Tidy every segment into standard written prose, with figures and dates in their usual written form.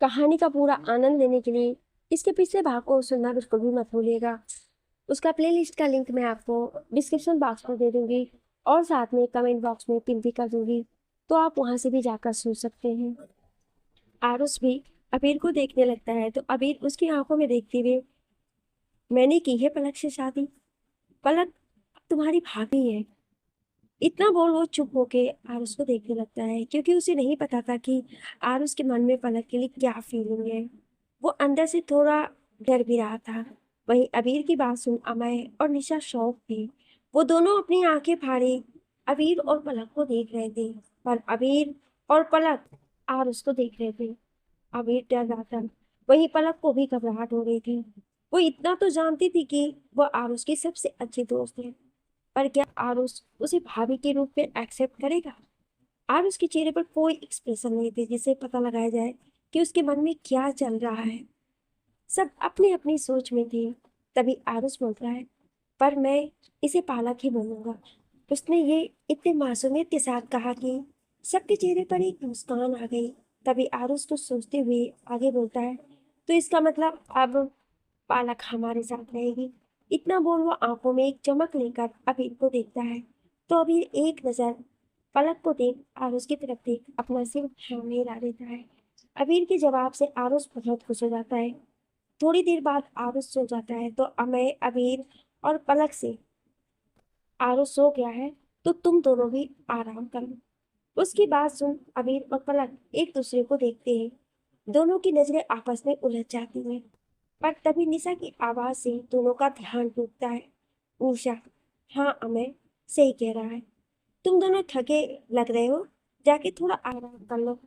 कहानी का पूरा आनंद लेने के लिए इसके पिछले भाग को सुनना बिल्कुल भी मत भूलिएगा। उसका प्लेलिस्ट का लिंक मैं आपको डिस्क्रिप्शन बॉक्स में दे दूंगी और साथ में कमेंट बॉक्स में पिन भी कर दूंगी, तो आप वहां से भी जाकर सुन सकते हैं। आरुष भी अबीर को देखने लगता है तो अबीर उसकी आंखों में देखते हुए, मैंने की है पलक से शादी। पलक अब तुम्हारी भाभी है। इतना बोल वो चुप होके आरुष को देखने लगता है, क्योंकि उसे नहीं पता था कि आरुष के मन में पलक के लिए क्या फीलिंग है। वो अंदर से थोड़ा डर भी रहा था। वहीं अबीर की बात सुन अमय और निशा शौक थी। वो दोनों अपनी आंखें फाड़े अबीर और पलक को देख रहे थे, पर अबीर और पलक आरुष को देख रहे थे। अबीर डर रहा था, वहीं पलक को भी घबराहट हो रही थी। वो इतना तो जानती थी कि वह आरुष की सबसे अच्छी दोस्त है, पर क्या आरुष उसे भाभी के रूप में एक्सेप्ट करेगा? आरुष के चेहरे पर कोई एक्सप्रेशन नहीं थे जिससे पता लगाया जाए कि उसके मन में क्या चल रहा है। सब अपनी अपनी सोच में थे। तभी आरुष बोल रहा है, पर मैं इसे पालक ही बोलूंगा। उसने ये इतने मासूमियत के साथ कहा कि सबके चेहरे पर एक मुस्कान आ गई। तभी आरुष को सोचते हुए आगे बोलता है, तो इसका मतलब अब पालक हमारे साथ रहेगी। इतना बोल वो आंखों में एक चमक लेकर अबीर को देखता है, तो अबीर एक नजर पलक को देख आरुष की तरफ देख अपना सिर थामे हिला देता है। अबीर के जवाब से आरुष बहुत खुश हो जाता है। थोड़ी देर बाद आरुष सो जाता है तो अमय अबीर और पलक से, आरुष सो गया है तो तुम दोनों भी आराम कर लो। उसकी बात सुन अबीर और पलक एक दूसरे को देखते हैं। दोनों की नजरें आपस में उलझ जाती हैं। पर तभी निशा की आवाज से दोनों का ध्यान टूटता है। निशा, हाँ अमय सही कह रहा है, तुम दोनों थके लग रहे हो, जाके थोड़ा आराम कर लो।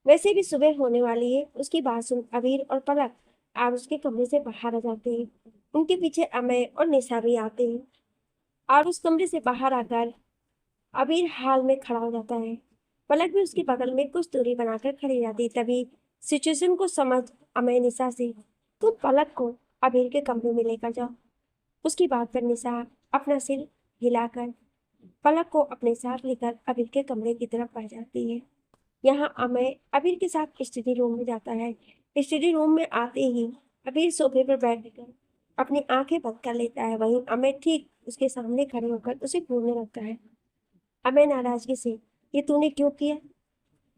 वैसे भी सुबह होने वाली है। उसकी बात सुन अबीर और पलक आरुष के कमरे से बाहर आ जाते हैं। उनके पीछे अमय और निशा भी आते हैं। आरुष कमरे से बाहर आकर अबीर हाल में खड़ा हो जाता है। पलक भी उसके बगल में कुछ दूरी बनाकर खड़ी जाती। तभी सिचुएशन को समझ अमय निशा से, तुम पलक को अबीर के कमरे में लेकर जाओ। उसकी बात पर निशा अपना सिर हिलाकर पलक को अपने साथ लेकर अबीर के कमरे की तरफ बढ़ जाती है। यहाँ अमय अबीर के साथ स्टडी रूम में जाता है। स्टडी रूम में आते ही अबीर सोफे पर बैठकर अपनी आंखें बंद कर लेता है। वहीं अमय ठीक उसके सामने खड़े होकर उसे घूरने लगता है। अमय नाराजगी से, ये तूने क्यों किया?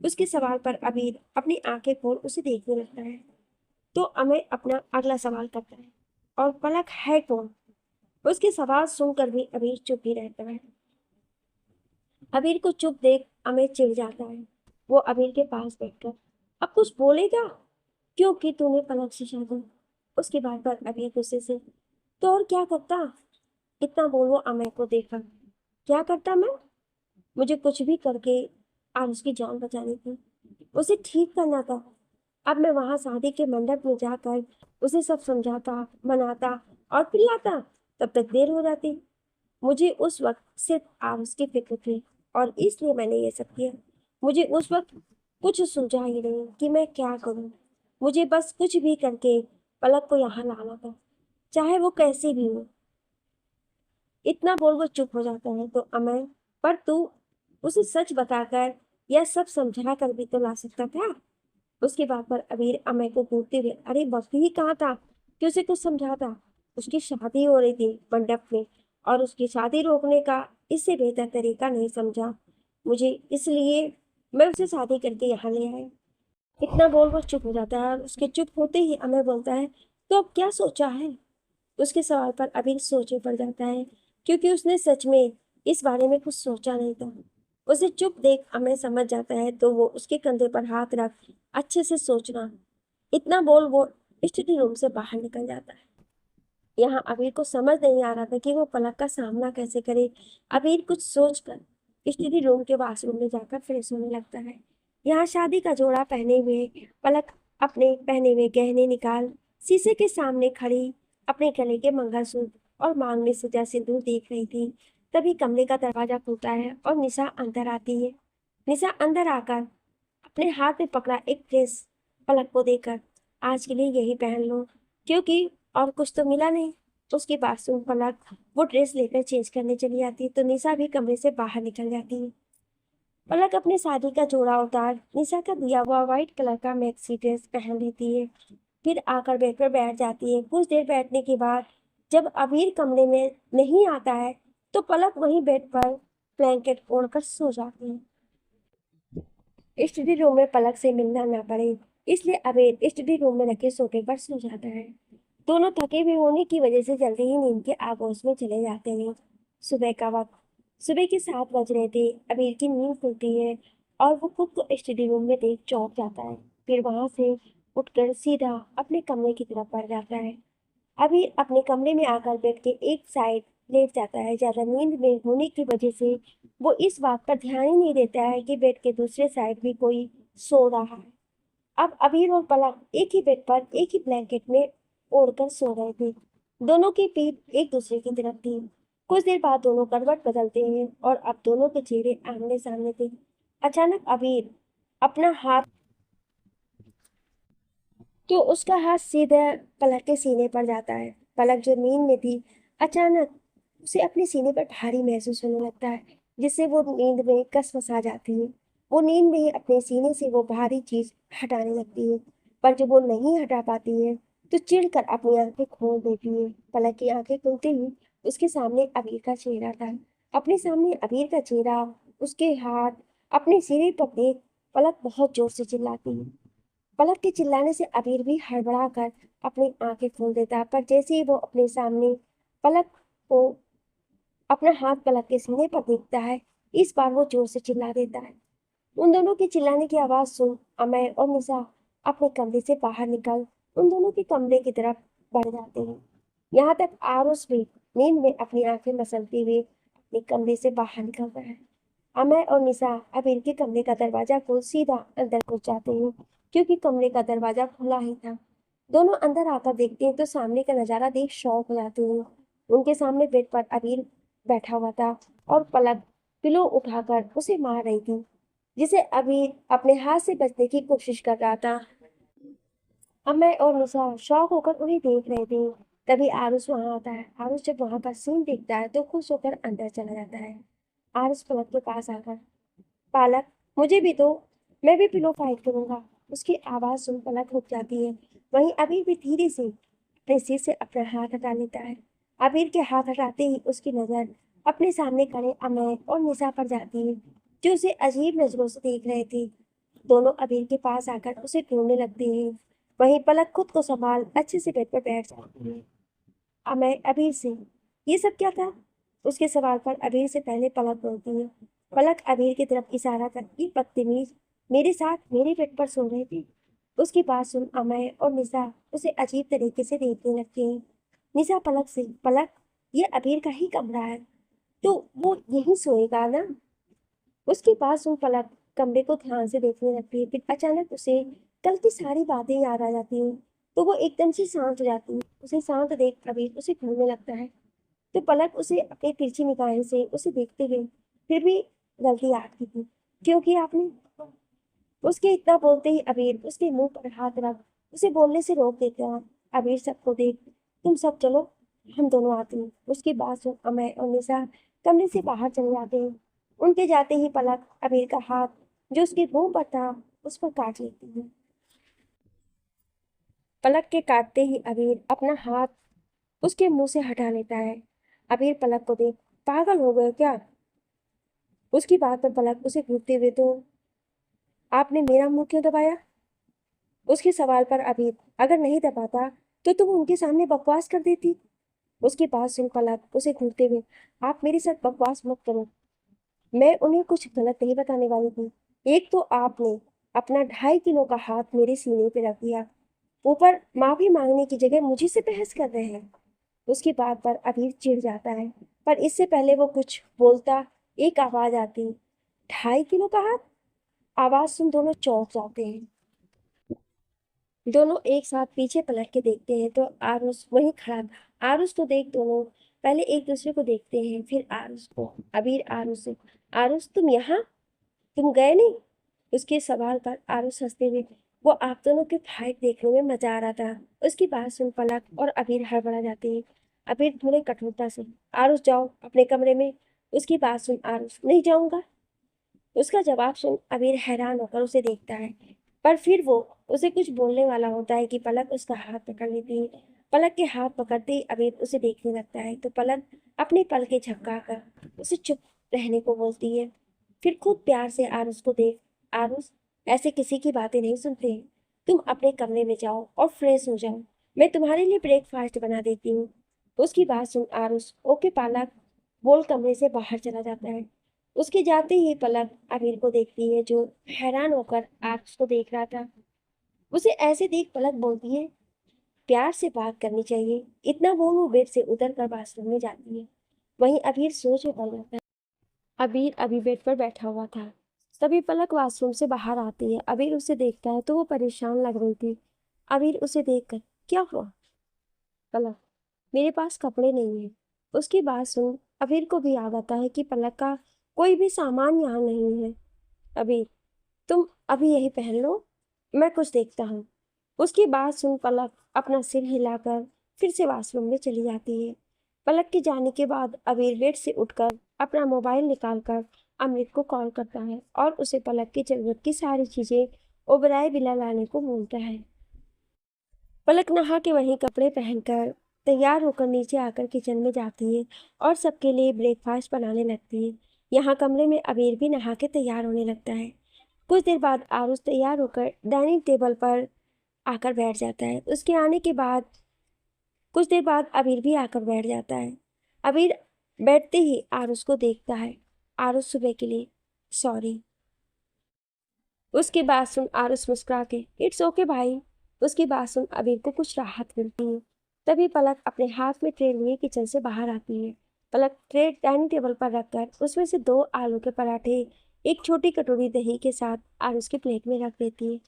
उसके सवाल पर अबीर अपनी आंखें खोल उसे देखने लगता है। तो अमय अपना अगला सवाल करता है, और पलक है कौन? उसके सवाल सुनकर भी अबीर चुप ही रहता है। अबीर को चुप देख अमित चिढ़ जाता है। वो अबीर के पास बैठकर, अब कुछ बोलेगा? क्योंकि तूने पलक से शादी। उसकी बात पर अबीर गुस्से से, तो और क्या करता? इतना बोल वो अमय को देखा, क्या करता मैं? मुझे कुछ भी करके आज उसकी जान बचानी थी, उसे ठीक करना था। अब मैं वहां शादी के मंडप में जाकर उसे सब समझाता, मनाता और पिलाता, तब तक देर हो जाती। मुझे उस वक्त सिर्फ आवाज की फिक्र थी और इसलिए मैंने ये सब किया। मुझे उस वक्त कुछ सूझा ही नहीं कि मैं क्या करूं। मुझे बस कुछ भी करके पलक को यहाँ लाना था, चाहे वो कैसे भी हो। इतना बोल वो चुप हो जाता है तो अमय, पर तू उसे सच बताकर या सब समझा कर भी तो ला सकता था। उसके बाद पर अबीर अमय को घूरते हुए, अरे वक्त ही कहा था कि उसे कुछ समझाता। उसकी शादी हो रही थी मंडप में, और उसकी शादी रोकने का इससे बेहतर तरीका नहीं समझा मुझे, इसलिए मैं उसे शादी करके यहाँ ले आया। इतना बोल वो चुप हो जाता है और उसके चुप होते ही अमर बोलता है, तो अब क्या सोचा है? उसके सवाल पर अबीर सोचे पड़ जाता है, क्योंकि उसने सच में इस बारे में कुछ सोचा नहीं था। उसे चुप देख अमय समझ जाता है तो वो उसके कंधे पर हाथ रख, अच्छे से सोचना। इतना बोल वो स्टडी रूम से बाहर निकल जाता है। यहाँ अबीर को समझ नहीं आ रहा था कि वो पलक का सामना कैसे करे। अबीर कुछ सोचकर स्टडी रूम के बाथरूम में जाकर फ्रेश होने लगता है। यहाँ शादी का जोड़ा पहने हुए पलक अपने पहने हुए गहने निकाल शीशे के सामने खड़ी अपने गले के मंगलसूत्र और मांग में सजा सिंदूर देख रही थी। तभी कमरे का दरवाजा खुलता है और निशा अंदर आती है। निशा अंदर आकर अपने हाथ में पकड़ा एक ड्रेस पलक को देकर, आज के लिए यही पहन लो, क्योंकि और कुछ तो मिला नहीं। उसकी बात सुन पलक वो ड्रेस लेकर चेंज करने चली जाती है तो निशा भी कमरे से बाहर निकल जाती है। पलक अपने शादी का जोड़ा उतार निशा का दिया हुआ व्हाइट कलर का मैक्सी ड्रेस पहन लेती है। फिर आकर बेड पर बैठ जाती है। कुछ देर बैठने के बाद जब अबीर कमरे में नहीं आता है तो पलक वहीं बेड पर ब्लैंकेट ओढ़कर सो जाती है। स्टडी रूम में पलक से मिलना ना पड़े इसलिए अबीर स्टडी रूम में रखे सोफे पर सो जाता है। दोनों थके हुए होने की वजह से जल्दी ही नींद के आगोश में चले जाते हैं। सुबह का वक्त सुबह के 7 बज रहे थे। अबीर की नींद खुलती है और वो खुद को स्टडी रूम में देख चौंक जाता है। फिर वहां से उठकर सीधा अपने कमरे की तरफ बढ़ जाता है। अभी अपने कमरे में आकर बेड के एक साइड लेट जाता है। ज्यादा नींद में होने की वजह से वो इस बात पर ध्यान ही नहीं देता है कि बेड के दूसरे साइड भी कोई सो रहा है। अब अबीर और पलक एक ही बेड पर एक ही ब्लैंकेट में ओढ़कर सो रहे थे। दोनों की पीठ एक दूसरे की तरफ थी। कुछ देर बाद दोनों करवट बदलते हैं और अब दोनों के चेहरे आमने सामने थे। अचानक अबीर अपना हाथ तो उसका हाथ सीधे पलक के सीने पर जाता है। पलक जो नींद में थी अचानक उसे अपने सीने पर भारी महसूस होने लगता है जिससे वो नींद में कसमसा जाती है। वो नींद में ही अपने सीने से वो भारी चीज हटाने लगती है पर जब वो नहीं हटा पाती है तो चिढ़कर अपनी आंखें खोल देती है। पलक की आंखें खुलते ही उसके सामने अबीर का चेहरा था। अपने सामने अबीर का चेहरा उसके हाथ अपने सीने पर देख पलक बहुत जोर से चिल्लाती है। पलक के चिल्लाने से अबीर भी हड़बड़ा कर अपनी आंखें खोल देता है पर जैसे ही वो अपने सामने पलक को अपना हाथ पलक के सीने पर देखता है इस बार वो जोर से चिल्ला देता है। उन दोनों के चिल्लाने की आवाज सुन अमय और निशा अपने कमरे से बाहर निकल उन दोनों के कमरे की तरफ बढ़ जाते हैं। यहाँ तक आरुष भी नींद में अपनी आंखें मसलते हुए अपने कमरे से बाहर निकलता है। अमय और निशा अब इनके कमरे का दरवाजा खोल सीधा अंदर घुस जाते हैं क्योंकि कमरे का दरवाजा खुला ही था। दोनों अंदर आकर देखते हैं तो सामने का नजारा देख शॉक हो जाते हैं। उनके सामने बेड पर अबीर बैठा हुआ था और पलक पिलो उठाकर उसे मार रही थी जिसे अबीर अपने हाथ से बचने की कोशिश कर रहा था। अमय और निशा शॉक होकर उन्हें देख रहे थे। तभी आरुष वहां आता है। आरुष जब वहां का सीन देखता है तो खुश होकर अंदर चला जाता है। आरुष पलक के पास आकर पालक मुझे भी दो मैं भी पिलो फाइट करूंगा। उसकी आवाज सुन पलक रुक जाती है। वहीं अबीर भी धीरे से अपने सिर से अपना हाथ हटा लेता है। अबीर के हाथ हटाते ही उसकी नजर अपने सामने खड़े अमय और निशा पर जाती है जो उसे अजीब नजरों से देख रहे थे। दोनों अबीर के पास आकर उसे ढूंढने लगते हैं। वहीं पलक खुद को संभाल अच्छे से बेड पर बैठ जाती है। अमय अबीर से ये सब क्या था? उसके सवाल पर अबीर से पहले पलक बोलती है। पलक अबीर की तरफ इशारा करती बदतमीज मेरे साथ मेरे बेड पर सो रहे थे। उसकी बात सुन अमय और निशा उसे अजीब तरीके से देखने लगते हैं। निशा पलक से पलक ये अबीर का ही कमरा है तो वो यहीं सोएगा ना? उसकी बात सुन पलक कमरे को ध्यान से देखने लगती है। फिर अचानक उसे कल की सारी बातें याद आ जाती हैं तो वो एकदम से शांत हो जाती है। उसे शांत देख कबीर उसे घूरने लगता है तो पलक उसे अपनी तिरछी निगाहें से उसे देखते हुए फिर भी गलती आंकती थी क्योंकि आपने उसके इतना बोलते ही अबीर उसके मुंह पर हाथ रख उसे बोलने से रोक देता है। अबीर सबको देख तुम सब चलो हम दोनों आते हैं। उसकी बात सुन अमय और निशा कमरे से बाहर चले जाते हैं। उनके जाते ही पलक अबीर का हाथ जो उसके मुंह पर था उस पर काट लेती है। पलक के काटते ही अबीर अपना हाथ उसके मुंह से हटा लेता है। अबीर पलक को देख पागल हो गए क्या? उसकी बात पर पलक उसे घूरते हुए तो आपने मेरा मुंह क्यों दबाया? उसके सवाल पर अबीर अगर नहीं दबाता तो तुम उनके सामने बकवास कर देती। उसकी बात सुन पलक उसे घूरते हुए आप मेरे साथ बकवास मत करो। मैं उन्हें कुछ गलत नहीं बताने वाली थी। एक तो आपने अपना 2.5 किलो का हाथ मेरे सीने पे रख दिया ऊपर माफी मांगने की जगह मुझे से बहस कर रहे हैं। उसकी बात पर अबीर चिढ़ जाता है पर इससे पहले वो कुछ बोलता एक आवाज आती 2.5 किलो का हाथ। आवाज सुन दोनों चौंक जाते हैं। दोनों एक साथ पीछे पलट के देखते हैं तो आरुष वहीं खड़ा था। आरुष को देख दोनों पहले एक दूसरे को देखते हैं फिर आरुष को। अबीर आरुष से आरुष तुम यहाँ तुम गए नहीं? उसके सवाल पर आरुष हंसते हुए वो आप दोनों के फाइट देखने में मजा आ रहा था। उसकी बात सुन पलक और अबीर हड़बड़ा जाते हैं। अबीर थोड़े कठोरता से आरुष जाओ अपने कमरे में। उसकी बात सुन आरुष नहीं जाऊंगा। उसका जवाब सुन अबीर हैरान होकर उसे देखता है, पर फिर वो उसे कुछ बोलने वाला होता है कि पलक उसका हाथ पकड़ लेती है। पलक के हाथ पकड़ते ही अबीर उसे देखने लगता है तो पलक अपने पलकें झपकाकर उसे चुप रहने को बोलती है। फिर खुद प्यार से आरुष को देख, आरुष, ऐसे किसी की बातें नहीं सुनते। तुम अपने कमरे में जाओ और फ्रेश हो जाओ, मैं तुम्हारे लिए ब्रेकफास्ट बना देती हूँ। उसकी बात सुन आरुष ओके पालक बोल कमरे से बाहर चला जाता है। उसके जाते ही पलक अबीर को देखती है जो हैरान होकर आरुष को देख रहा था। उसे ऐसे देख पलक बोलती है, प्यार से बात करनी चाहिए। इतना बोल वो बेड से उतर कर बाथरूम में जाती है। वहीं अबीर सोच में पड़ जाता है। अबीर अभी बेड पर बैठा हुआ था। तभी पलक वॉशरूम से बाहर आती है। अबीर उसे देखता है तो वो परेशान लग रही थी। अबीर उसे देखकर, क्या हुआ? पलक, मेरे पास कपड़े नहीं है। उसकी बात सुन अबीर को भी याद आता है कि पलक का कोई भी सामान यहाँ नहीं है। अबीर, तुम अभी यही पहन लो, मैं कुछ देखता हूँ। उसकी बात सुन पलक अपना सिर हिलाकर फिर से वॉशरूम में चली जाती है। पलक के जाने के बाद अबीर बेड से उठकर अपना मोबाइल निकालकर अमृत को कॉल करता है और उसे पलक की जरूरत की सारी चीजें ओबराय विला लाने को बोलता है। पलक नहा के वहीं कपड़े पहनकर तैयार होकर नीचे आकर किचन में जाती है और सबके लिए ब्रेकफास्ट बनाने लगती है। यहाँ कमरे में अबीर भी नहा के तैयार होने लगता है। कुछ देर बाद आरुष तैयार होकर डाइनिंग टेबल पर आकर बैठ जाता है। उसके आने के बाद कुछ देर बाद अबीर भी आकर बैठ जाता है। अबीर बैठते ही आरुष को देखता है। आरुष सुबह के लिए सॉरी। उसकी बात सुन आरुष मुस्कुरा के, इट्स ओके भाई। उसकी बात सुन अबीर को कुछ राहत मिलती है। तभी पलक अपने हाथ में ट्रे लिए किचन से बाहर आती है। पलक ट्रे डाइनिंग टेबल पर रखकर उसमें से 2 आलू के पराठे एक छोटी कटोरी दही के साथ आरुष की प्लेट में रख देती है।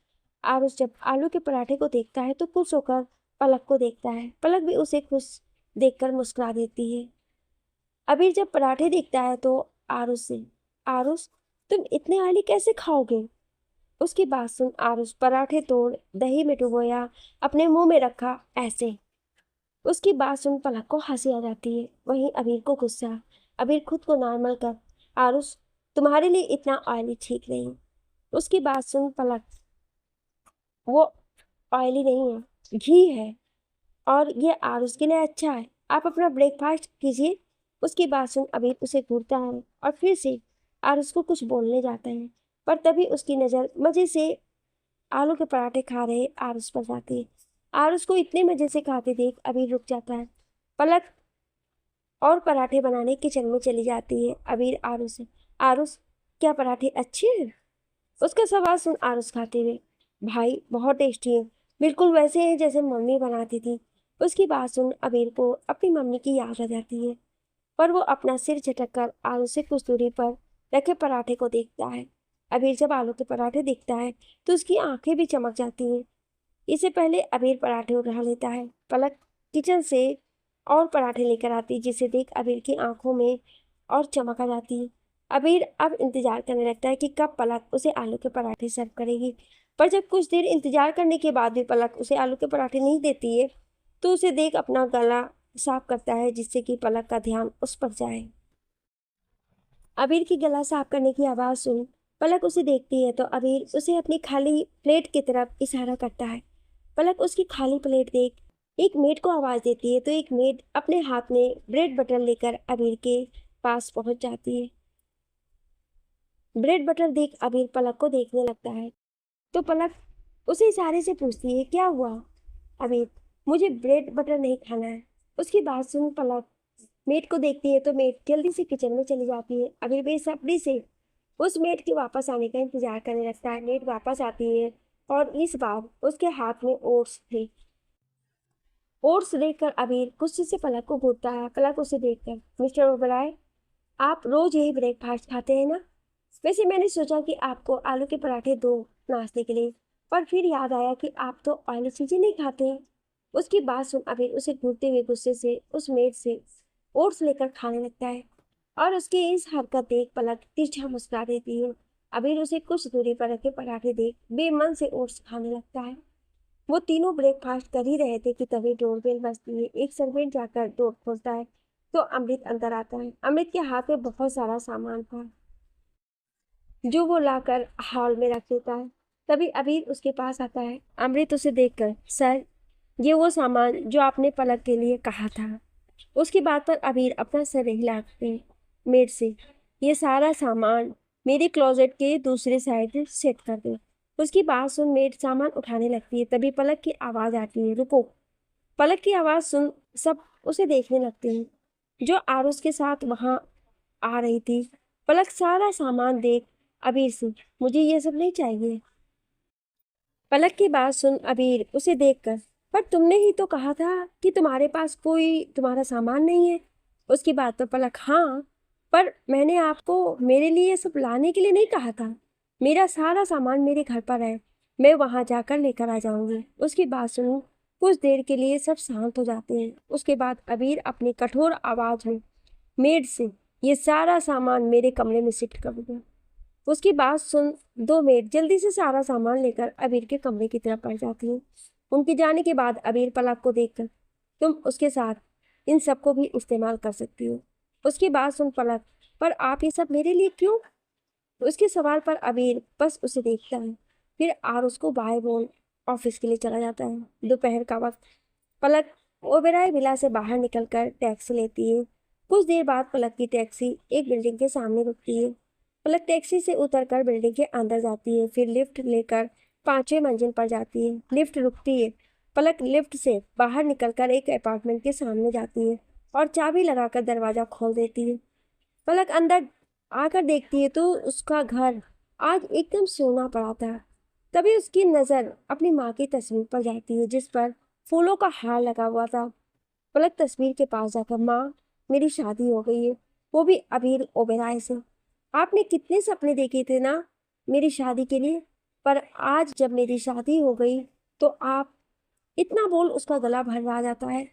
आरुष जब आलू के पराठे को देखता है तो खुश होकर पलक को देखता है। पलक भी उसे खुश देखकर मुस्कुरा देती है। अबीर जब पराठे देखता है तो आरुष से, आरुष, तुम इतने आलू कैसे खाओगे? उसकी बात सुन आरुष पराठे तोड़ दही में डुबोया अपने मुंह में रखा ऐसे। उसकी बात सुन पलक को हंसी आ जाती है। वहीं अबीर को गुस्सा। अबीर खुद को नॉर्मल कर, आरुष, तुम्हारे लिए इतना ऑयली ठीक नहीं। उसकी बात सुन पलक, वो ऑयली नहीं है, घी है और ये आरुष के लिए अच्छा है। आप अपना ब्रेकफास्ट कीजिए। उसकी बात सुन अबीर उसे घूरता है और फिर से आरुष को कुछ बोलने जाता है, पर तभी उसकी नज़र मज़े से आलू के पराठे खा रहे आरुष पर जाती है। आरुष को इतने मज़े से खाते देख अबीर रुक जाता है। पलक और पराठे बनाने किचन में चली जाती है। अबीर आरुष से, आरुष, क्या पराठे अच्छे हैं? उसका सवाल सुन आरुष खाते हुए, भाई बहुत टेस्टी है, बिल्कुल वैसे हैं जैसे मम्मी बनाती थी। उसकी बात सुन अबीर को अपनी मम्मी की याद आ जाती है, पर वो अपना सिर झटक कर आरुष से कुछ दूरी पर रखे पराठे को देखता है। अबीर जब आलू के पराठे देखता है तो उसकी आंखें भी चमक जाती हैं। इससे पहले अबीर पराठे उठा लेता है। पलक किचन से और पराठे लेकर आती जिसे देख अबीर की आंखों में और चमक आ जाती है। अबीर अब इंतजार करने लगता है कि कब पलक उसे आलू के पराठे सर्व करेगी, पर जब कुछ देर इंतजार करने के बाद भी पलक उसे आलू के पराठे नहीं देती है तो उसे देख अपना गला साफ करता है जिससे कि पलक का ध्यान उस पर जाए। अबीर की गला साफ करने की आवाज़ सुन पलक उसे देखती है तो अबीर उसे अपनी खाली प्लेट की तरफ इशारा करता है। पलक उसकी खाली प्लेट देख एक मेड को आवाज़ देती है तो एक मेड अपने हाथ में ब्रेड बटर लेकर अबीर के पास पहुंच जाती है। ब्रेड बटर देख अबीर पलक को देखने लगता है तो पलक उसे इशारे से पूछती है, क्या हुआ? अबीर, मुझे ब्रेड बटर नहीं खाना है। उसकी बात सुन पलक मेड को देखती है तो मेड जल्दी से किचन में चली जाती है। अबीर बेसब्री से उस मेड के वापस आने का इंतजार करने लगता है। मेड वापस आती है और इस बार उसके हाथ में ओट्स थे। ओट्स देखकर अबीर गुस्से से पलक को घूरता है। पलक उसे देखकर, मिस्टर ओबराय, आप रोज यही ब्रेकफास्ट खाते हैं ना? वैसे मैंने सोचा कि आपको आलू के पराठे दो नाश्ते के लिए, पर फिर याद आया कि आप तो ऑयली चीजें नहीं खाते। उसकी बात सुन अबीर उसे घूरते हुए गुस्से से उस मेड से ओट्स लेकर खाने लगता है और उसकी इस हरकत देख पलक तिरछा मुस्कुरा देती है। अबीर उसे कुछ दूरी पर रखे पराठे देख बेमन से ओट्स खाने लगता है। वो तीनों ब्रेकफास्ट कर ही रहे थे कि तभी डोरबेल बजती है। एक सर्वेंट जाकर डोर खोलता है तो अमृत अंदर आता है। अमृत के हाथ में बहुत सारा सामान था। जो वो लाकर हॉल में रख देता है। तभी अबीर उसके पास आता है। अमृत उसे देखकर, सर, ये वो सामान जो आपने पलक के लिए कहा था। उसकी बात पर अबीर अपना सर हिलाते मेड से, ये सारा सामान मेरे क्लोजेट के दूसरे साइड सेट कर दे। उसकी बात सुन मेड सामान उठाने लगती है। तभी पलक की आवाज आती है, रुको। पलक की आवाज सुन सब उसे देखने लगते हैं जो आरुष के साथ वहां आ रही थी। पलक सारा सामान देख अबीर से, मुझे ये सब नहीं चाहिए। पलक की बात सुन अबीर उसे देखकर, पर तुमने ही तो कहा था कि तुम्हारे पास कोई तुम्हारा सामान नहीं है। उसकी बात पर पलक, हाँ, पर मैंने आपको मेरे लिए ये सब लाने के लिए नहीं कहा था। मेरा सारा सामान मेरे घर पर है, मैं वहां जाकर लेकर आ जाऊंगी। उसकी बात सुन कुछ देर के लिए सब शांत हो जाते हैं। उसके बाद अबीर अपनी कठोर आवाज में मेड से, ये सारा सामान मेरे कमरे में शिफ्ट कर दो। उसकी बात सुन दो मेड जल्दी से सारा सामान लेकर अबीर के कमरे की तरफ बढ़ जाती है। उनके जाने के बाद अबीर पलक को देखकर, तुम उसके साथ इन सबको भी इस्तेमाल कर सकती हो। उसकी बात सुन पलक, पर आप ये सब मेरे लिए क्यों? उसके सवाल पर अबीर बस उसे देखता है, फिर आर उसको बाय बोल ऑफिस के लिए चला जाता है। दोपहर का वक्त। पलक ओबेराय विला से बाहर निकलकर टैक्सी लेती है। कुछ देर बाद पलक की टैक्सी एक बिल्डिंग के सामने रुकती है। पलक टैक्सी से उतरकर बिल्डिंग के अंदर जाती है, फिर लिफ्ट लेकर 5वें मंजिल पर जाती है। लिफ्ट रुकती है। पलक लिफ्ट से बाहर निकलकर एक अपार्टमेंट के सामने जाती है और चाबी लगाकर दरवाजा खोल देती है। पलक अंदर आकर देखती है तो उसका घर आज एकदम सोना पड़ा था। तभी उसकी नजर अपनी माँ की तस्वीर पर जाती है जिस पर फूलों का हार लगा हुआ था। पलक तस्वीर के पास जाकर, माँ, मेरी शादी हो गई है, वो भी अबीर ओबेराय से। आपने कितने सपने देखे थे ना मेरी शादी के लिए, पर आज जब मेरी शादी हो गई तो आप, इतना बोल उसका गला भरवा जाता है।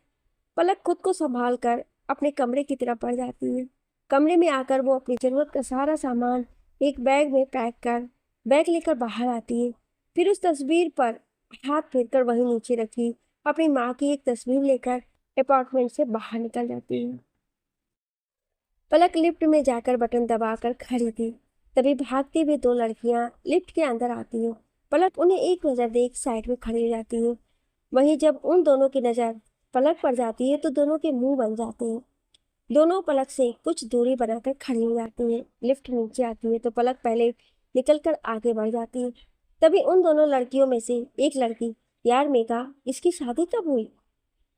पलक खुद को संभाल कर अपने कमरे की तरफ बढ़ जाती है। कमरे में आकर वो अपनी जरूरत का सारा सामान एक बैग में पैक कर बैग लेकर बाहर आती है। फिर उस तस्वीर पर हाथ फेरकर वहीं नीचे रखी अपनी माँ की एक तस्वीर लेकर अपार्टमेंट से बाहर निकल जाती है। पलक लिफ्ट में जाकर बटन दबाकर खड़ी थी। तभी भागती हुई दो लड़कियां लिफ्ट के अंदर आती हैं। पलक उन्हें एक नजर देख साइड में खड़ी हो जाती है। वहीं जब उन दोनों की नजर पलक पर जाती है तो दोनों के मुंह बन जाते हैं। दोनों पलक से कुछ दूरी बनाकर खड़ी हो जाती हैं। लिफ्ट नीचे आती है तो पलक पहले निकलकर आगे बढ़ जाती है। तभी उन दोनों लड़कियों में से एक लड़की, यार मेघा, इसकी शादी कब हुई?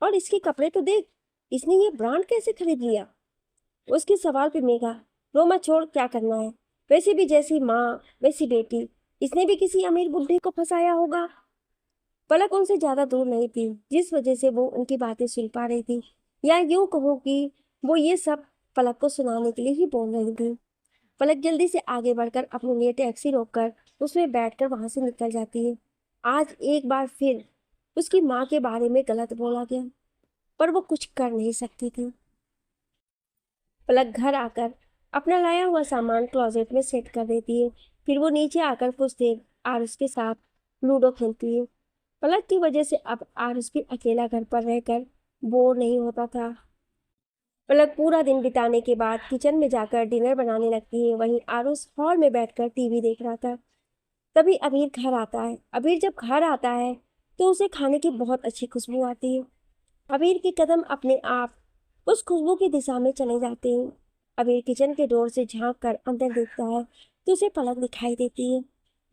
और इसके कपड़े तो देख, इसने ये ब्रांड कैसे खरीद लिया? उसके सवाल पे मेघा, रो मत, छोड़, क्या करना है? वैसे भी जैसी माँ वैसी बेटी, इसने भी किसी अमीर बुढ़े को फंसाया होगा। पलक उनसे ज्यादा दूर नहीं थी जिस वजह से वो उनकी बातें सुन पा रही थी, या यूं कहूँ कि वो ये सब पलक को सुनाने के लिए ही बोल रही थी। पलक जल्दी से आगे बढ़कर अपने लिए टैक्सी रोककर उसमें बैठकर वहां से निकल जाती है। आज एक बार फिर उसकी माँ के बारे में गलत बोला गया, पर वो कुछ कर नहीं सकती थी। पलक घर आकर अपना लाया हुआ सामान क्लोजेट में सेट कर देती है। फिर वो नीचे आकर कुछ देर आरुष के साथ लूडो खेलती है। पलक की वजह से अब आरुष भी अकेला घर पर रहकर बोर नहीं होता था। पलक पूरा दिन बिताने के बाद किचन में जाकर डिनर बनाने लगती है। वहीं आरुष हॉल में बैठकर टीवी देख रहा था। तभी अबीर घर आता है। अबीर जब घर आता है तो उसे खाने की बहुत अच्छी खुशबू आती है। अबीर के कदम अपने आप उस खुशबू की दिशा में चले जाते हैं। अबीर किचन के डोर से झांक कर अंदर देखता है तो उसे पलक दिखाई देती है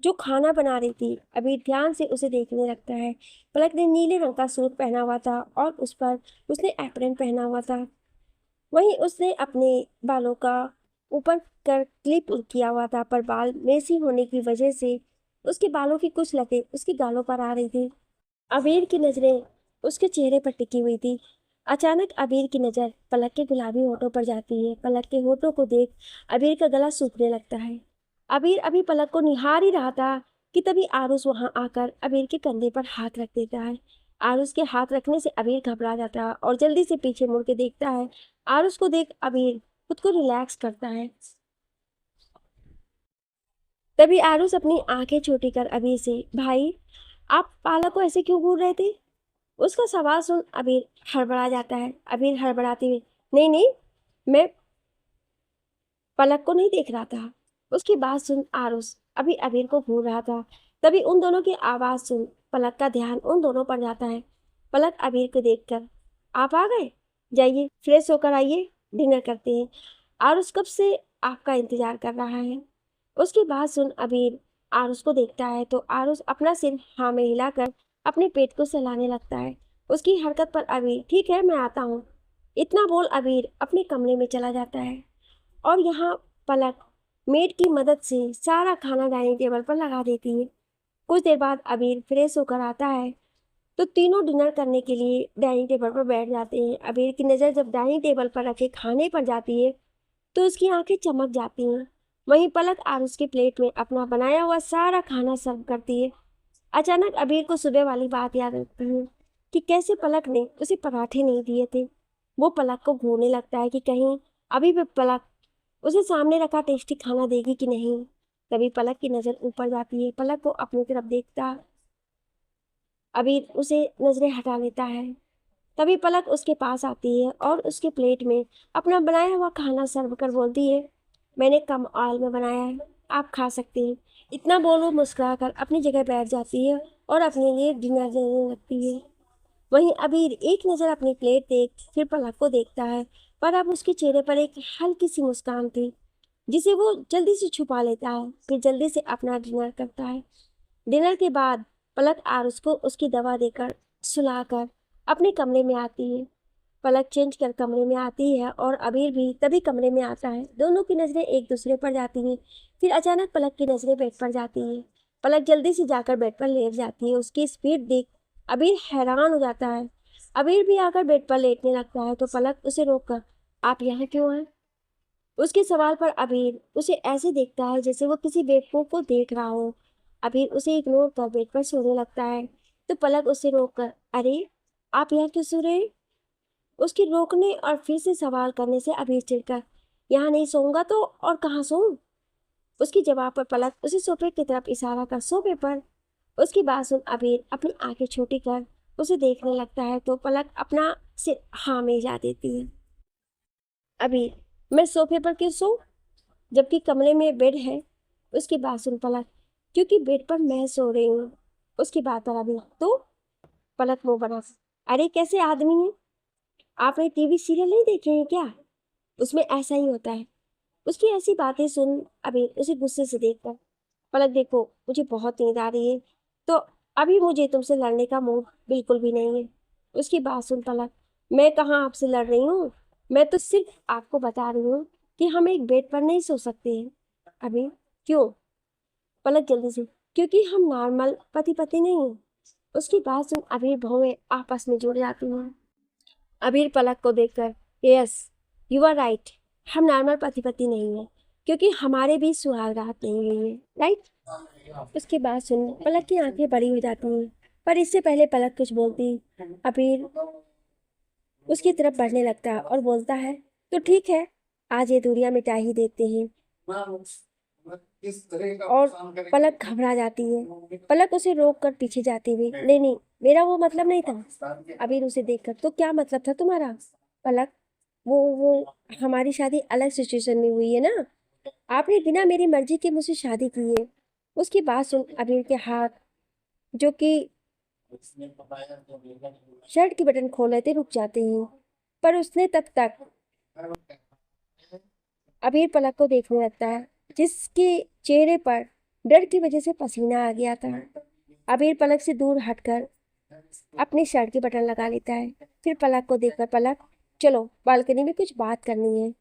जो खाना बना रही थी। अबीर ध्यान से उसे देखने लगता है। पलक ने नीले रंग का सूट पहना हुआ था और उस पर उसने एप्रन पहना हुआ था। वहीं उसने अपने बालों का ऊपर कर क्लिप किया हुआ था, पर बाल मेसी होने की वजह से उसके बालों की कुछ लतें उसके गालों पर आ रही थी। अबीर की नजरें उसके चेहरे पर टिकी हुई थी। अचानक अबीर की नजर पलक के गुलाबी होठों पर जाती है। पलक के होठों को देख अबीर का गला सूखने लगता है। अबीर अभी पलक को निहार ही रहा था कि तभी आरुष वहां आकर अबीर के कंधे पर हाथ रख देता है। आरुष के हाथ रखने से अबीर घबरा जाता है और जल्दी से पीछे मुड़ के देखता है। आरुष को देख अबीर खुद को रिलैक्स करता है। तभी आरुष अपनी आंखें छोटी कर अबीर से, भाई, आप पाला को ऐसे क्यों घूर रहे थे? उसका सवाल सुन अबीर हड़बड़ा जाता है। अबीर हड़बड़ाते हुए, नहीं नहीं, मैं पलक को नहीं देख रहा था। उसकी बात सुन आरुष अभी अबीर को घूर रहा था। तभी उन दोनों की आवाज सुन पलक का ध्यान उन दोनों पर जाता है। पलक अबीर को देखकर, आप आ गए, जाइए फ्रेश होकर आइए, डिनर करते हैं, आरुष कब से आपका इंतजार कर रहा है। उसकी बात सुन अबीर आरुष को देखता है तो आरुष अपना सिर हाँ में हिलाकर अपने पेट को सहलाने लगता है। उसकी हरकत पर अबीर, ठीक है मैं आता हूँ, इतना बोल अबीर अपने कमरे में चला जाता है। और यहाँ पलक मेड की मदद से सारा खाना डाइनिंग टेबल पर लगा देती है। कुछ देर बाद अबीर फ्रेश होकर आता है तो तीनों डिनर करने के लिए डाइनिंग टेबल पर बैठ जाते हैं। अबीर की नज़र जब डाइनिंग टेबल पर रखे खाने पर जाती है तो उसकी आंखें चमक जाती हैं। वहीं पलक आरुष के प्लेट में अपना बनाया हुआ सारा खाना सर्व करती है। अचानक अबीर को सुबह वाली बात याद आती है कि कैसे पलक ने उसे पराठे नहीं दिए थे। वो पलक को घूरने लगता है कि कहीं अभी भी पलक उसे सामने रखा टेस्टी खाना देगी कि नहीं। तभी पलक की नज़र ऊपर जाती है। पलक को अपनी तरफ देखता अबीर उसे नजरें हटा लेता है। तभी पलक उसके पास आती है और उसके प्लेट में अपना बनाया हुआ खाना सर्व कर बोलती है, मैंने कम ऑयल में बनाया है, आप खा सकते हैं। इतना बोल वो मुस्कुराकर अपनी जगह बैठ जाती है और अपने लिए डिनर लेने लगती है। वहीं अबीर एक नज़र अपनी प्लेट देख फिर पलक को देखता है, पर अब उसके चेहरे पर एक हल्की सी मुस्कान थी जिसे वो जल्दी से छुपा लेता है। फिर जल्दी से अपना डिनर करता है। डिनर के बाद पलक आरुष को उसकी दवा देकर सुलाकर अपने कमरे में आती है। पलक चेंज कर कमरे में आती है और अबीर भी तभी कमरे में आता है। दोनों की नज़रें एक दूसरे पर जाती हैं। फिर अचानक पलक की नज़रें बेड पर जाती हैं। पलक जल्दी से जाकर बेड पर लेट जाती है। उसकी स्पीड देख अबीर हैरान हो जाता है। अबीर भी आकर बेड पर लेटने लगता है तो पलक उसे रोककर, आप यहाँ क्यों हैं? उसके सवाल पर अबीर उसे ऐसे देखता है जैसे वो किसी बेवकूफ को देख रहा हो। अबीर उसे इग्नोर कर बेड पर सोने लगता है तो पलक उसे रोककर, अरे आप यहाँ क्यों सो रहे? उसके रोकने और फिर से सवाल करने से अबीर चिढ़कर, यहाँ नहीं सोऊंगा तो और कहाँ सोऊं? उसके जवाब पर पलक उसे सोफे की तरफ इशारा कर सोफे पर। उसकी बात सुन अबीर अपनी आंखें छोटी कर उसे देखने लगता है तो पलक अपना सिर हाँ में हिला देती है। अबीर, मैं सोफे पर क्यों सोऊं जबकि कमरे में बेड है? उसकी बात सुन पलक, क्योंकि बेड पर मैं सो रही हूँ। उसकी बात पर अबीर, तो पलक मुंह बना, अरे कैसे आदमी है, आपने टीवी सीरियल नहीं देखे हैं क्या? उसमें ऐसा ही होता है। उसकी ऐसी बातें सुन अबीर उसे गुस्से से देखकर, पलक देखो मुझे बहुत नींद आ रही है तो अभी मुझे तुमसे लड़ने का मूड बिल्कुल भी नहीं है। उसकी बात सुन पलक, मैं कहाँ आपसे लड़ रही हूँ, मैं तो सिर्फ आपको बता रही हूँ कि हम एक बेड पर नहीं सो सकते हैं। अभी क्यों? पलक जल्दी से, क्योंकि हम नॉर्मल पति पत्नी नहीं हैं। उसकी बात सुन अबीर बहुएं आपस में जुड़ जाती हैं। अबीर पलक को देखकर, यस यू आर राइट, हम नॉर्मल पति पत्नी नहीं है क्योंकि हमारे बीच सुहागरात नहीं हुई है, राइट? उसकी बात सुन पलक की आंखें बड़ी हो जाती हैं। पर इससे पहले पलक कुछ बोलती अबीर उसकी तरफ बढ़ने लगता है और बोलता है, तो ठीक है, आज ये दूरियां मिटा ही देते हैं। और पलक घबरा जाती है। पलक उसे रोक कर पीछे जाती हुई, नहीं नहीं, मेरा वो मतलब नहीं था। अबीर उसे देखकर, तो क्या मतलब था तुम्हारा? पलक, वो हमारी शादी अलग सिचुएशन में हुई है ना, आपने बिना मेरी मर्जी के मुझसे शादी की है। उसकी बात सुन अबीर के हाथ जो कि शर्ट की बटन खोल रहे थे रुक जाते हैं। पर उसने तब तक अबीर पलक को देखने लगता है जिसके चेहरे पर डर की वजह से पसीना आ गया था। अबीर पलक से दूर हटकर अपनी शर्ट की बटन लगा लेता है। फिर पलक को देखकर, पलक चलो बालकनी में कुछ बात करनी है।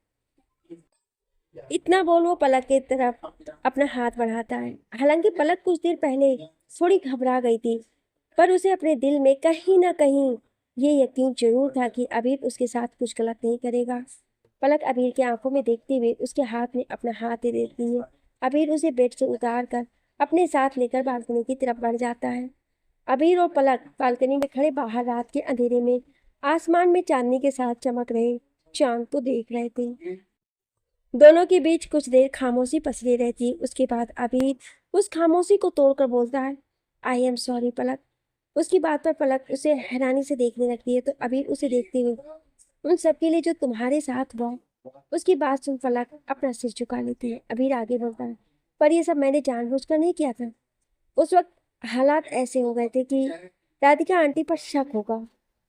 इतना बोल वो पलक की तरफ अपना हाथ बढ़ाता है। हालांकि पलक कुछ देर पहले थोड़ी घबरा गई थी पर उसे अपने दिल में कहीं ना कहीं ये यकीन जरूर था कि अबीर उसके साथ कुछ गलत नहीं करेगा। पलक अबीर की आंखों में देखते हुए उसके हाथ में अपना हाथ दे देती है। अबीर उसे बेड से उतार कर अपने साथ लेकर बालकनी की तरफ बढ़ जाता है। अबीर और पलक बालकनी में खड़े बाहर रात के अंधेरे में आसमान में चांदनी के साथ चमक रहे चांद को देख रहे थे। दोनों के बीच कुछ देर खामोशी पसरी रहती। उसके बाद अबीर उस खामोशी को तोड़कर बोलता है, आई एम सॉरी पलक। उसकी बात पर पलक उसे हैरानी से देखने लगती है तो अबीर उसे देखते हुए, उन सबके लिए जो तुम्हारे साथ हुआ उसकी बात सुन पलक अपना सिर झुका लेती है। अबीर आगे बोलता है, पर ये सब मैंने जानबूझकर नहीं किया था। उस वक्त हालात ऐसे हो गए थे कि राधिका आंटी पर शक होगा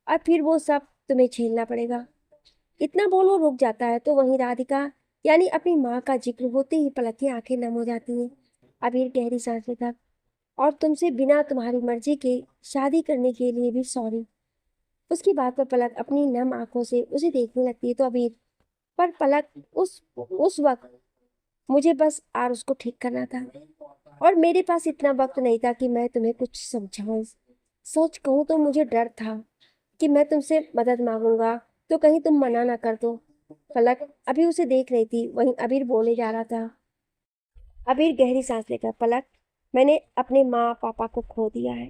और फिर वो सब तुम्हें झेलना पड़ेगा। इतना बोलो रुक जाता है तो वहीं राधिका यानी अपनी माँ का जिक्र होते ही पलक की आंखें नम हो जाती हैं। अबीर गहरी सांस लेता, और तुमसे बिना तुम्हारी मर्जी के शादी करने के लिए भी सॉरी। उसकी बात पर पलक अपनी नम आंखों से उसे देखने लगती है। तो अबीर, पर पलक, उस वक्त मुझे बस आरुष को ठीक करना था और मेरे पास इतना वक्त नहीं था कि मैं तुम्हें कुछ समझाऊं। सोच कहूँ तो मुझे डर था कि मैं तुमसे मदद मांगूंगा तो कहीं तुम मना ना कर दो। पलक अभी उसे देख रही थी, वहीं अबीर बोले जा रहा था। अबीर गहरी सांस लेकर, पलक, मैंने अपने माँ पापा को खो दिया है,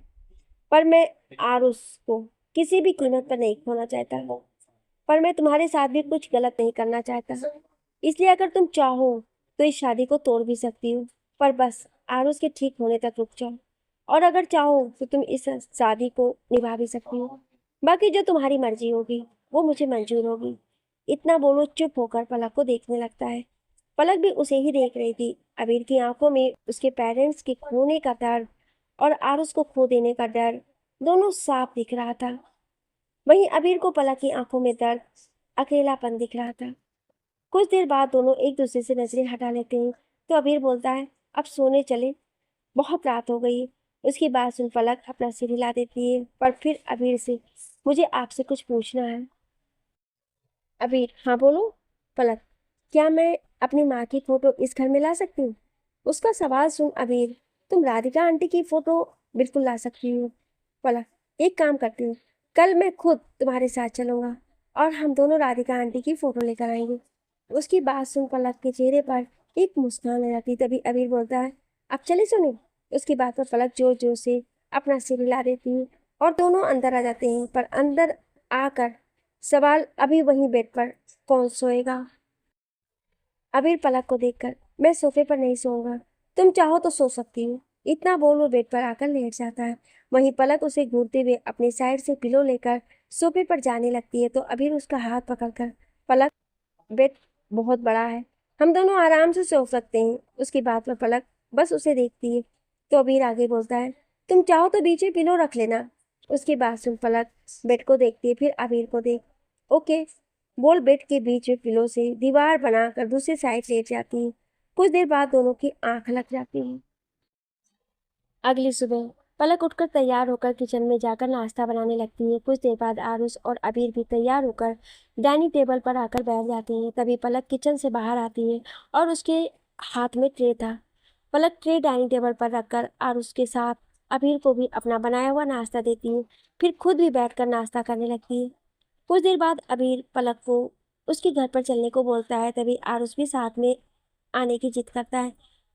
पर मैं आरुष को किसी भी कीमत पर नहीं खोना चाहता। पर मैं तुम्हारे साथ भी कुछ गलत नहीं करना चाहता, इसलिए अगर तुम चाहो तो इस शादी को तोड़ भी सकती हो, पर बस आरुष के ठीक होने तक रुक जाओ। और अगर चाहो तो तुम इस शादी को निभा भी सकती हो। बाकी जो तुम्हारी मर्जी होगी वो मुझे मंजूर होगी। इतना बोलो चुप होकर पलक को देखने लगता है। पलक भी उसे ही देख रही थी। अबीर की आंखों में उसके पेरेंट्स के खोने का दर्द और आरुष को खो देने का डर दोनों साफ दिख रहा था। वहीं अबीर को पलक की आंखों में दर्द, अकेलापन दिख रहा था। कुछ देर बाद दोनों एक दूसरे से नजरें हटा लेते हैं। तो अबीर बोलता है, अब सोने चले, बहुत रात हो गई। उसकी बात सुन पलक अपना सिर हिला देती है, पर फिर अबीर से, मुझे आपसे कुछ पूछना है। अबीर, हाँ बोलो। पलक, क्या मैं अपनी माँ की फोटो इस घर में ला सकती हूँ? उसका सवाल सुन अबीर, तुम राधिका आंटी की फोटो बिल्कुल ला सकती हो। पलक, एक काम करती हूँ, कल मैं खुद तुम्हारे साथ चलूंगा और हम दोनों राधिका आंटी की फोटो लेकर आएंगे। उसकी बात सुन पलक के चेहरे पर एक मुस्कान आ जाती। तभी अबीर बोलता है, अब चले सुने। उसकी बात पर पलक जोर जोर से अपना सिर हिला देती है और दोनों अंदर आ जाते हैं। पर अंदर आकर सवाल अभी वहीं बेड पर, कौन सोएगा? अबीर पलक को देखकर, मैं सोफे पर नहीं सोऊंगा, तुम चाहो तो सो सकती हो। इतना बोल वो बेड पर आकर लेट जाता है। वहीं पलक उसे घूरते हुए अपने साइड से पिलो लेकर सोफे पर जाने लगती है। तो अबीर उसका हाथ पकड़कर, पलक, बेड बहुत बड़ा है, हम दोनों आराम से सो सकते हैं। उसकी बात पर पलक बस उसे देखती है। तो अबीर आगे बोलता है, तुम चाहो तो बीच में पिलो रख लेना। उसकी बात सुन पलक बेड को देखती है, फिर अबीर को देख, ओके बोल। बेड के बीच में पिलो से दीवार बनाकर दूसरी साइड लेट जाती है। कुछ देर बाद दोनों की आंख लग जाती है। अगली सुबह पलक उठकर तैयार होकर किचन में जाकर नाश्ता बनाने लगती है। कुछ देर बाद आरुष और अबीर भी तैयार होकर डाइनिंग टेबल पर आकर बैठ जाते हैं। तभी पलक किचन से बाहर आती है और उसके हाथ में ट्रे था। पलक ट्रे डाइनिंग टेबल पर रखकर आरुष के साथ अबीर को भी अपना बनाया हुआ नाश्ता देती है, फिर खुद भी बैठकर नाश्ता करने लगती है। कुछ देर बाद अबीर पलक को उसके घर पर चलने को बोलता है। तभी आरुष भी साथ में आने की जिद करता है,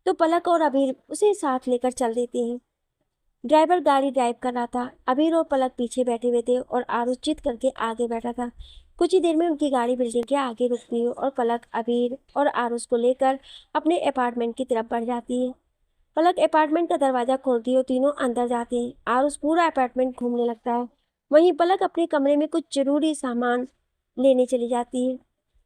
तो पलक और अबीर उसे साथ लेकर चल देते हैं। ड्राइवर गाड़ी ड्राइव कर रहा था। अबीर और पलक पीछे बैठे हुए थे और आरुष जिद करके आगे बैठा था। कुछ ही देर में उनकी गाड़ी बिल्डिंग के आगे रुकती है और पलक अबीर और आरुष को लेकर अपने अपार्टमेंट की तरफ बढ़ जाती है। पलक अपार्टमेंट का दरवाजा खोलती है और तीनों अंदर जाते हैं। आरुष पूरा अपार्टमेंट घूमने लगता है। वहीं पलक अपने कमरे में कुछ जरूरी सामान लेने चली जाती है।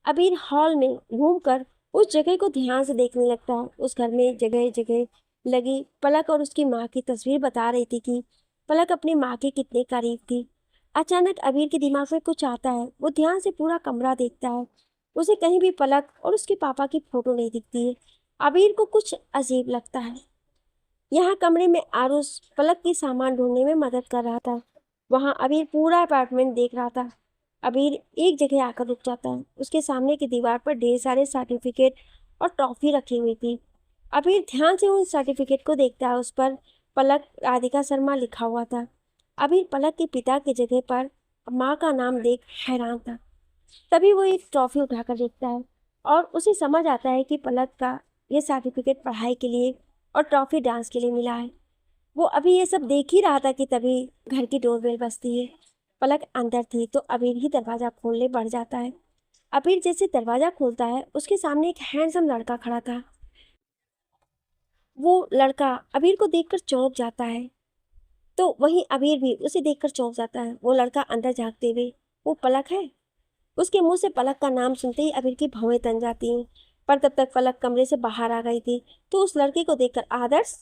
अबीर हॉल में घूमकर उस जगह को ध्यान से देखने लगता है। उस घर में जगह जगह लगी पलक और उसकी माँ की तस्वीर बता रही थी कि पलक अपनी माँ के कितने करीब थी। अचानक अबीर के दिमाग में कुछ आता है। वो ध्यान से पूरा कमरा देखता है। उसे कहीं भी पलक और उसके पापा की फोटो नहीं दिखती है। अबीर को कुछ अजीब लगता है। यहाँ कमरे में आरुष पलक की सामान ढूंढने में मदद कर रहा था। वहाँ अबीर पूरा अपार्टमेंट देख रहा था। अबीर एक जगह आकर रुक जाता है। उसके सामने की दीवार पर ढेर सारे सर्टिफिकेट और टॉफी रखी हुई थी। अबीर ध्यान से उन सर्टिफिकेट को देखता है। उस पर पलक राधिका शर्मा लिखा हुआ था। अबीर पलक के पिता की जगह पर माँ का नाम देख हैरान था। तभी वो एक ट्रॉफी उठाकर देखता है और उसे समझ आता है कि पलक का ये सर्टिफिकेट पढ़ाई के लिए और ट्रॉफी डांस के लिए मिला है। वो अभी ये सब देख ही रहा था कि तभी घर की डोरबेल बजती है। पलक अंदर थी तो अबीर ही दरवाजा खोलने बढ़ जाता है। अबीर जैसे दरवाजा खोलता है उसके सामने एक हैंडसम लड़का खड़ा था। वो लड़का अबीर को देखकर चौंक जाता है, तो वहीं अबीर भी उसे देखकर चौंक जाता है। वो लड़का अंदर झांकते हुए, वो पलक है? उसके मुंह से पलक का नाम सुनते ही अबीर की भौहें तन जाती हैं। पर तब तक पलक कमरे से बाहर आ गई थी। तो उस लड़के को देखकर आदर्श,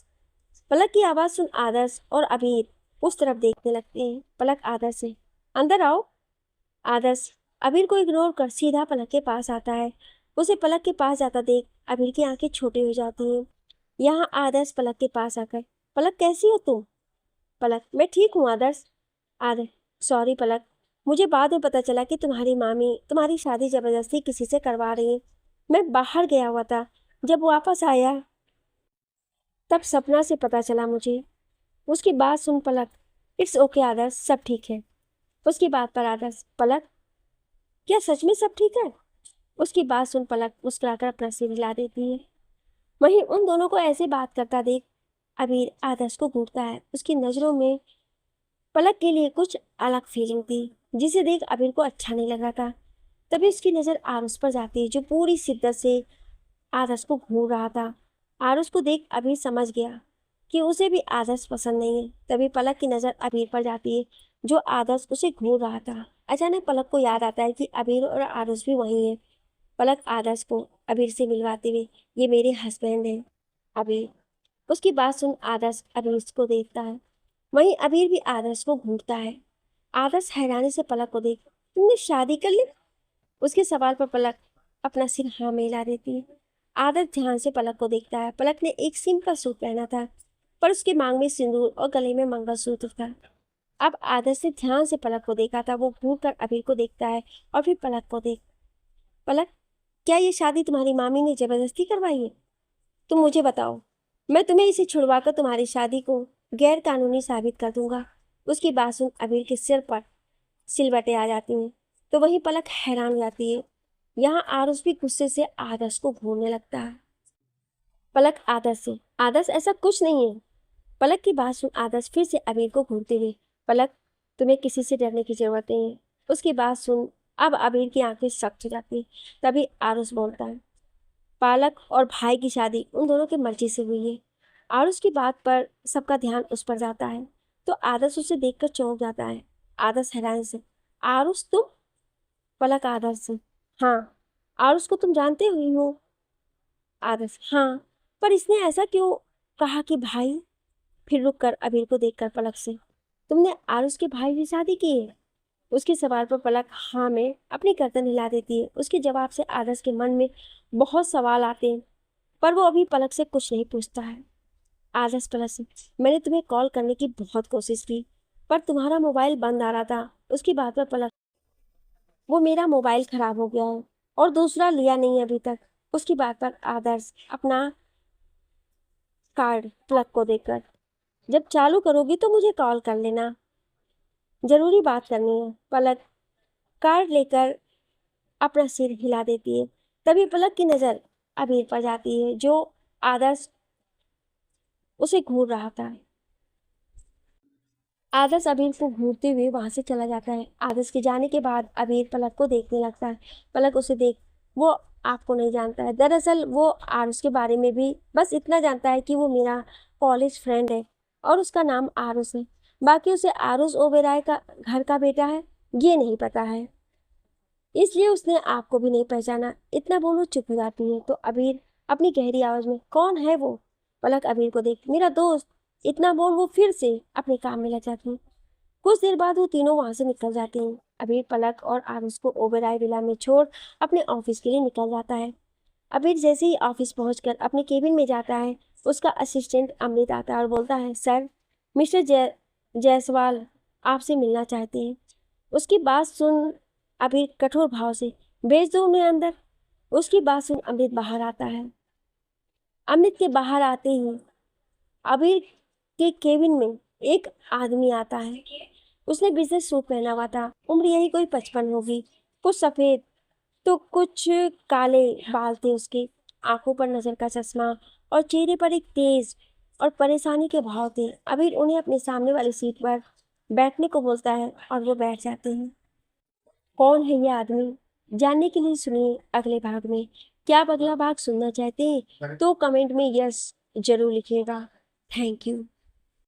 पलक की आवाज सुन आदर्श और अबीर उस तरफ देखने लगते हैं। पलक आदर्श से, अंदर आओ। आदर्श अबीर को इग्नोर कर सीधा पलक के पास आता है। उसे पलक के पास जाता देख अबीर की आंखें छोटी हो जाती हैं। यहाँ आदर्श पलक के पास आकर, पलक कैसी हो तुम? पलक, मैं ठीक हूँ आदर्श। आदर्श, सॉरी पलक, मुझे बाद में पता चला कि तुम्हारी मामी तुम्हारी शादी जबरदस्ती किसी से करवा रही है। मैं बाहर गया हुआ था, जब वापस आया तब सपना से पता चला मुझे। उसकी बात सुन पलक, इट्स ओके आदर्श, सब ठीक है। उसकी बात पर आदर्श, पलक क्या सच में सब ठीक है? उसकी बात सुन पलक मुस्कुराकर अपना सिर हिला देती है। वहीं उन दोनों को ऐसे बात करता देख अबीर आदर्श को घूरता है। उसकी नजरों में पलक के लिए कुछ अलग फीलिंग थी, जिसे देख अबीर को अच्छा नहीं लगा था। तभी उसकी नजर आरुष पर जाती है, जो पूरी शिद्दत से आदर्श को घूर रहा था। आरुष को देख अबीर समझ गया कि उसे भी आदर्श पसंद नहीं है। तभी पलक की नजर अबीर पर जाती है, जो आदर्श उसे घूर रहा था। अचानक पलक को याद आता है कि अबीर और आरुष भी वहीं है। पलक आदर्श को अबीर से मिलवाते हुए, ये मेरे हस्बैंड हैं अबीर। उसकी बात सुन आदर्श अबीर को देखता है। वहीं अबीर भी आदर्श को घूरता है। आदर्श हैरानी से पलक को देख, तुमने शादी कर ली? उसके सवाल पर पलक अपना सिर हाँ में हिला देती है। आदर्श ध्यान से पलक को देखता है। पलक ने एक सिंपल सूट पहना था, पर उसके मांग में सिंदूर और गले में मंगलसूत्र था। अब आदर्श ने ध्यान से पलक को देखा था। वो घूर कर अबीर को देखता है और फिर पलक को देख, पलक क्या ये शादी तुम्हारी मामी ने जबरदस्ती करवाई है? तुम मुझे बताओ, मैं तुम्हें इसे छुड़वाकर तुम्हारी शादी को गैर कानूनी साबित कर दूंगा। उसकी बात सुन अबीर के सिर पर सिलवटें आ जाती हैं। तो वहीं पलक हैरान हो जाती है। यहाँ आरुष भी गुस्से से आदर्श को घूरने लगता है। पलक आदर्श से, आदर्श ऐसा कुछ नहीं है। पलक की बात सुन आदर्श फिर से अबीर को घूरते हुए, पलक तुम्हें किसी से डरने की जरूरत नहीं है। उसकी बात सुन अब अबीर की आंखें सख्त हो जाती है। तभी आरुष बोलता है, पालक और भाई की शादी उन दोनों की मर्जी से हुई है। आरुष की बात पर सबका ध्यान उस पर जाता है। तो आदर्श उसे देखकर चौंक जाता है। आदर्श हैरान से, आरुष तुम? पलक आदर्श से, हाँ। आरुष को तुम जानते हुई हो? आदर्श, हाँ, पर इसने ऐसा क्यों कहा कि भाई? फिर रुक कर अबीर को देखकर पलक से, तुमने आरुष के भाई से शादी की है? उसके सवाल पर पलक हाँ में अपनी गर्दन हिला देती है। उसके जवाब से आदर्श के मन में बहुत सवाल आते हैं, पर वो अभी पलक से कुछ नहीं पूछता है। आदर्श पलक से, मैंने तुम्हें कॉल करने की बहुत कोशिश की, पर तुम्हारा मोबाइल बंद आ रहा था। उसकी बात पर पलक, वो मेरा मोबाइल खराब हो गया है और दूसरा लिया नहीं अभी तक। उसकी बात पर आदर्श अपना कार्ड पलक को देकर, जब चालू करोगी तो मुझे कॉल कर लेना, जरूरी बात करनी है। पलक कार्ड लेकर अपना सिर हिला देती है। तभी पलक की नजर अबीर पर जाती है, जो आदर्श उसे घूर रहा था। आदर्श अबीर को घूरते हुए वहां से चला जाता है। आदर्श के जाने के बाद अबीर पलक को देखने लगता है। पलक उसे देख, वो आपको नहीं जानता है। दरअसल वो आरुष के बारे में भी बस इतना जानता है कि वो मेरा कॉलेज फ्रेंड है और उसका नाम आरुष है। बाकी उसे आरुष ओबेरॉय का घर का बेटा है ये नहीं पता है, इसलिए उसने आपको भी नहीं पहचाना। इतना बोलो चुप हो जाती है। तो अबीर अपनी गहरी आवाज में, कौन है वो? पलक अबीर को देख, मेरा दोस्त। इतना बोल वो फिर से अपने काम में लग जाती है। कुछ देर बाद वो तीनों वहां से निकल जाते हैं। अबीर पलक और आरुष को ओबेरॉय विला में छोड़ अपने ऑफिस के लिए निकल जाता है। अबीर जैसे ही ऑफिस पहुंचकर अपने केबिन में जाता है, उसका असिस्टेंट अमृत आता है और बोलता है, सर, मिस्टर जायसवाल आपसे मिलना चाहते हैं। उसकी बात सुन अबीर कठोर भाव से, भेज दो उन्हें अंदर। उसकी बात सुन अमृत बाहर आता है। अमृत के बाहर आते ही अबीर के केबिन में एक आदमी आता है। उसने बिजनेस सूट पहना हुआ था। उम्र यही कोई 55 होगी। कुछ सफेद तो कुछ काले बाल थे उसके। आंखों पर नजर का चश्मा और चेहरे पर एक तेज और परेशानी के भाव थे। अबीर उन्हें अपने सामने वाली सीट पर बैठने को बोलता है और वो बैठ जाते हैं। कौन है ये आदमी, जानने के लिए सुनिए अगले भाग में। क्या आप अगला भाग सुनना चाहते हैं तो कमेंट में यस जरूर लिखिएगा। Thank you.